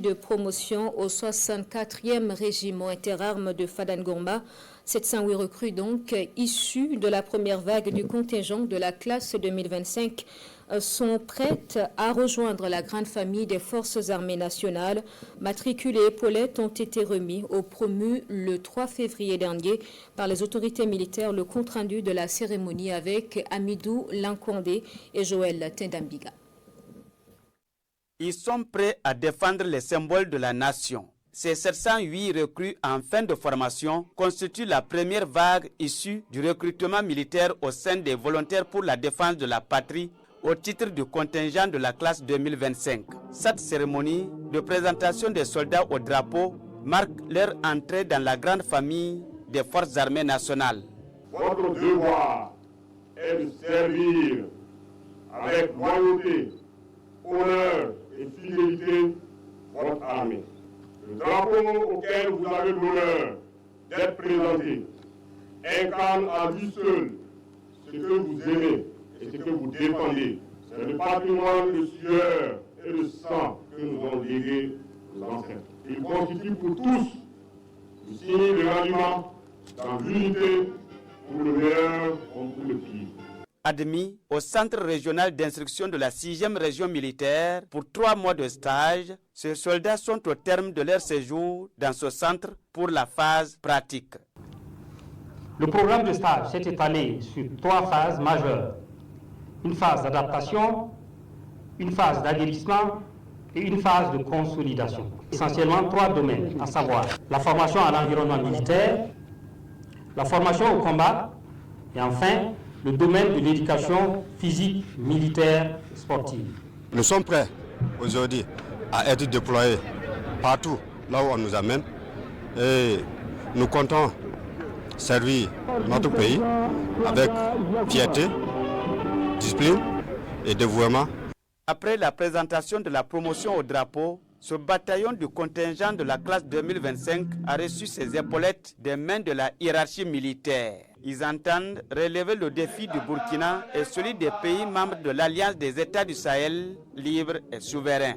De promotion au 64e régiment interarmes de Fadangomba. 708 recrues donc issues de la première vague du contingent de la classe 2025 sont prêtes à rejoindre la grande famille des forces armées nationales. Matricules et épaulettes ont été remis aux promus le 3 février dernier par les autorités militaires. Le compte-rendu de la cérémonie avec Amidou Lankondé et Joël Tendambiga. Ils sont prêts à défendre les symboles de la nation. Ces 708 recrues en fin de formation constituent la première vague issue du recrutement militaire au sein des volontaires pour la défense de la patrie au titre du contingent de la classe 2025. Cette cérémonie de présentation des soldats au drapeau marque leur entrée dans la grande famille des forces armées nationales. Votre devoir est de servir avec loyauté, honneur et fidélité votre armée. Le drapeau auquel vous avez l'honneur d'être présenté incarne à lui seul ce que vous aimez et ce que vous défendez. C'est le patrimoine de sueur et de sang que nous ont légué nos ancêtres. Il constitue pour tous le signe de ralliement dans l'unité pour le meilleur comme pour le pire. Admis au centre régional d'instruction de la 6e région militaire pour 3 mois de stage, ces soldats sont au terme de leur séjour dans ce centre pour la phase pratique. Le programme de stage s'est étalé sur 3 phases majeures. Une phase d'adaptation, une phase d'aguerrissement et une phase de consolidation. Essentiellement 3 domaines, à savoir la formation à l'environnement militaire, la formation au combat et enfin le domaine de l'éducation physique, militaire, sportive. Nous sommes prêts aujourd'hui à être déployés partout là où on nous amène et nous comptons servir notre pays avec fierté, discipline et dévouement. Après la présentation de la promotion au drapeau, ce bataillon du contingent de la classe 2025 a reçu ses épaulettes des mains de la hiérarchie militaire. Ils entendent relever le défi du Burkina et celui des pays membres de l'Alliance des États du Sahel libres et souverains.